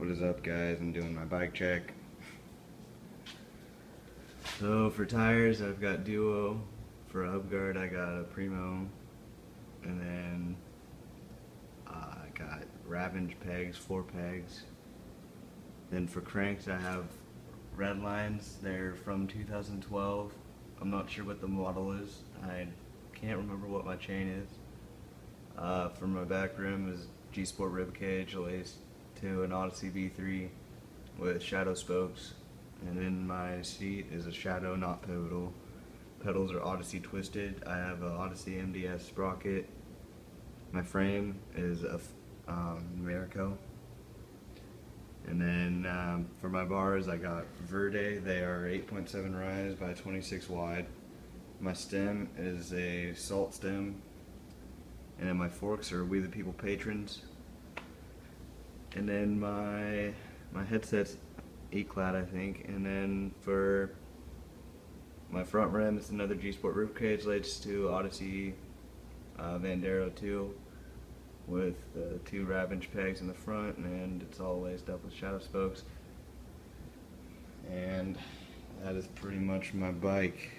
What is up, guys? I'm doing my bike check. So for tires, I've got Duo. For a hub guard, I got a Primo. And then I got Ravenge pegs, 4 pegs. Then for cranks, I have Red Lines. They're from 2012. I'm not sure what the model is. I can't remember what my chain is. For my back rim is G Sport rib cage laced to an Odyssey V3 with Shadow spokes, and then my seat is a Shadow, not pivotal. Pedals are Odyssey twisted. I have a Odyssey MDS sprocket. My frame is a Merico. And then for my bars, I got Verde. They are 8.7 rise by 26 wide. My stem is a Salt stem. And then my forks are We the People Patrons. And then my headset's E-Clad, I think. And then for my front rim, it's another G Sport rib cage laced to Odyssey Vandero 2 with 2 Ravenge pegs in the front, and it's all laced up with Shadow spokes. And that is pretty much my bike.